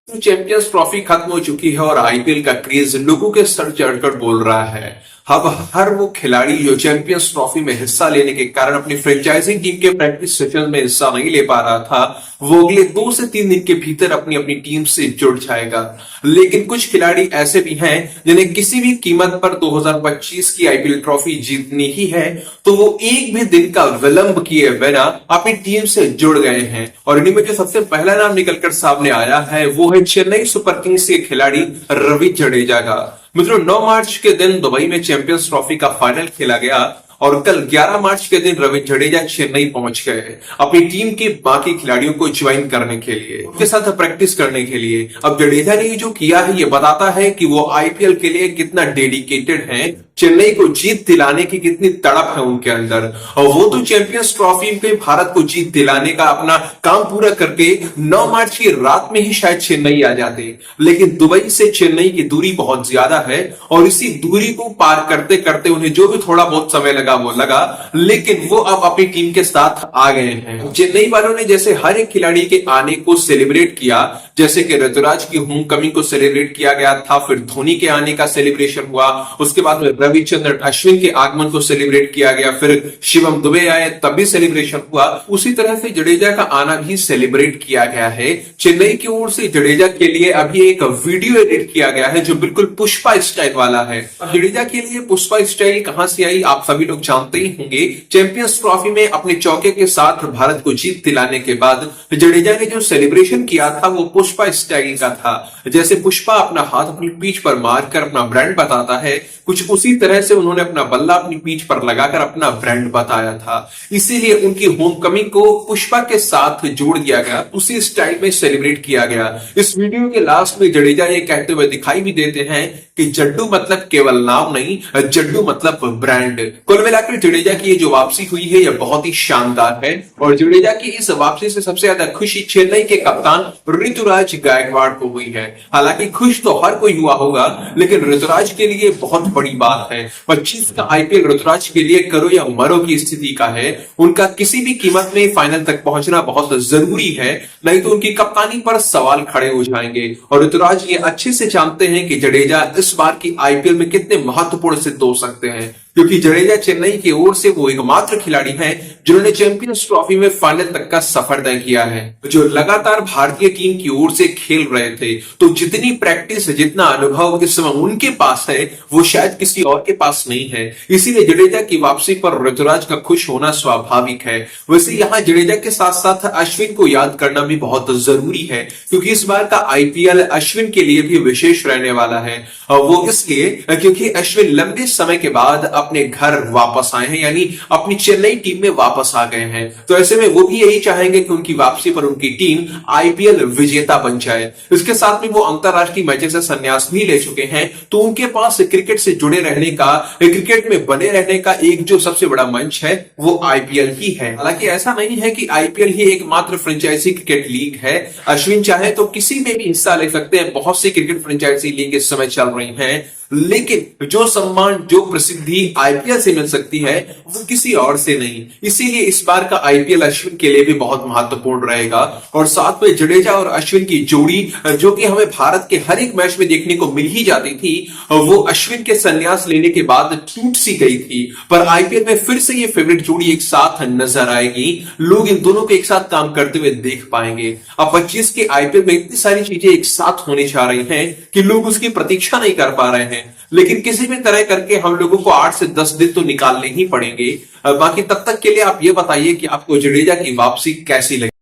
Champions trophy खत्म हो चुकी है और आईपीएल का क्रेज लोगों के सर चढ़कर बोल रहा है। अब हर वो खिलाड़ी जो चैंपियंस ट्रॉफी में हिस्सा लेने के कारण अपनी फ्रेंचाइजिंग टीम के प्रैक्टिस सेशन में हिस्सा नहीं ले पा रहा था, वो अगले 2 से 3 दिन के भीतर अपनी अपनी टीम से जुड़ जाएगा। लेकिन कुछ खिलाड़ी ऐसे भी हैं जिन्हें किसी भी कीमत पर 2025 की आईपीएल ट्रॉफी जीतनी ही है, तो वो एक भी दिन का विलंब किए बिना अपनी टीम से जुड़ गए हैं। और इन्हीं में जो सबसे पहला नाम निकलकर सामने आया है वो है चेन्नई सुपर किंग्स के खिलाड़ी रवि जडेजा का। मित्रों, 9 मार्च के दिन दुबई में चैंपियंस ट्रॉफी का फाइनल खेला गया और कल 11 मार्च के दिन रवि जडेजा चेन्नई पहुंच गए अपनी टीम के बाकी खिलाड़ियों को ज्वाइन करने के लिए, उनके साथ प्रैक्टिस करने के लिए। अब जडेजा ने जो किया है ये बताता है कि वो आईपीएल के लिए कितना डेडिकेटेड है, चेन्नई को जीत दिलाने की कितनी तड़प है उनके अंदर। और वो तो चैंपियंस ट्रॉफी पे भारत को जीत दिलाने का अपना काम पूरा करके 9 मार्च की रात में ही शायद चेन्नई आ जाते, लेकिन दुबई से चेन्नई की दूरी बहुत ज्यादा है और इसी दूरी को पार करते करते उन्हें जो भी थोड़ा बहुत समय लगा वो लगा, लेकिन वो अब अपनी टीम के साथ आ गए हैं। चेन्नई वालों ने जैसे हर एक खिलाड़ी के आने को सेलिब्रेट किया, जैसे कि ऋतुराज की होम कमिंग को सेलिब्रेट किया गया था, फिर धोनी के आने का सेलिब्रेशन हुआ, उसके बाद में रविचंद्रन अश्विन के आगमन को सेलिब्रेट किया गया, फिर शिवम दुबे आए तब भी सेलिब्रेशन हुआ। उसी तरह से जडेजा का आना भी सेलिब्रेट किया गया है। चेन्नई की ओर से जडेजा के लिए अभी एक वीडियो एडिट किया गया है जो बिल्कुल पुष्पा स्टाइल वाला है। जडेजा के लिए पुष्पा स्टाइल कहां से आई आप सभी लोग जानते ही होंगे। चैंपियंस ट्रॉफी में अपने चौके के साथ भारत को जीत दिलाने के बाद जडेजा ने जो सेलिब्रेशन किया था वो पुष्पा स्टाइल का था। जैसे पुष्पा अपना हाथ अपनी पीठ पर मारकर अपना ब्रांड बताता है, कुछ उसी तरह से उन्होंने अपना बल्ला अपनी पीठ पर लगाकर अपना ब्रांड बताया था। इसीलिए उनकी होम कमिंग को पुष्पा के साथ जोड़ दिया गया, उसी स्टाइल में सेलिब्रेट किया गया। इस वीडियो के लास्ट में जडेजा ये कहते हुए दिखाई भी देते हैं कि जड्डू मतलब केवल नाम नहीं, जड्डू मतलब ब्रांड। कुल मिलाकर जडेजा की ये जो वापसी हुई है यह बहुत ही शानदार है और जडेजा की इस वापसी से सबसे ज्यादा खुशी चेन्नई के कप्तान ऋतुराज गायकवाड़ को हुई है। हालांकि खुश तो हर कोई हुआ होगा, लेकिन ऋतुराज के लिए बहुत बड़ी बात है। 25 का आईपीएल ऋतुराज के लिए करो या मरो की स्थिति का है। उनका किसी भी कीमत में फाइनल तक पहुंचना बहुत जरूरी है, नहीं तो उनकी कप्तानी पर सवाल खड़े हो जाएंगे। और ऋतुराज ये अच्छे से जानते हैं कि जडेजा इस बार की आईपीएल में कितने महत्वपूर्ण सिद्ध हो सकते हैं, क्योंकि जडेजा चेन्नई की ओर से वो एकमात्र खिलाड़ी हैं जिन्होंने चैंपियंस ट्रॉफी में फाइनल तक का सफर तय किया है, जो लगातार भारतीय टीम की ओर से खेल रहे थे। तो जितनी प्रैक्टिस, जितना अनुभव इस समय उनके पास है वो शायद किसी और के पास नहीं है। इसीलिए जडेजा की वापसी पर ऋतुराज का खुश होना स्वाभाविक है। वैसे यहाँ जडेजा के साथ साथ अश्विन को याद करना भी बहुत जरूरी है, क्योंकि इस बार का आईपीएल अश्विन के लिए भी विशेष रहने वाला है। वो इसलिए क्योंकि अश्विन लंबे समय के बाद अपने घर वापस आए हैं, यानी अपनी चेन्नई टीम में वापस आ गए हैं। तो ऐसे में वो भी यही चाहेंगे कि उनकी वापसी पर उनकी टीम आईपीएल विजेता बन जाए। इसके साथ में वो अंतरराष्ट्रीय मैचेस से संन्यास भी ले चुके हैं, तो उनके पास क्रिकेट से जुड़े रहने का, क्रिकेट में बने रहने का एक जो सबसे बड़ा मंच है वो आईपीएल ही है। हालांकि ऐसा नहीं है कि आईपीएल ही एकमात्र फ्रेंचाइजी क्रिकेट लीग है। अश्विन चाहे तो किसी में भी हिस्सा ले सकते हैं। बहुत सी क्रिकेट फ्रेंचाइजी लीग इस समय चल रही हैं, लेकिन जो सम्मान, जो प्रसिद्धि आईपीएल से मिल सकती है वो किसी और से नहीं। इसीलिए इस बार का आईपीएल अश्विन के लिए भी बहुत महत्वपूर्ण रहेगा। और साथ में जडेजा और अश्विन की जोड़ी जो कि हमें भारत के हर एक मैच में देखने को मिल ही जाती थी, वो अश्विन के संन्यास लेने के बाद टूट सी गई थी। पर आईपीएल में फिर से ये फेवरेट जोड़ी एक साथ नजर आएगी। लोग इन दोनों को एक साथ काम करते हुए देख पाएंगे। अब 25 के आईपीएल में इतनी सारी चीजें एक साथ होने जा रही हैं कि लोग उसकी प्रतीक्षा नहीं कर पा रहे हैं, लेकिन किसी भी तरह करके हम लोगों को 8 से 10 दिन तो निकालने ही पड़ेंगे। बाकी तब तक के लिए आप ये बताइए कि आपको जडेजा की वापसी कैसी लगी।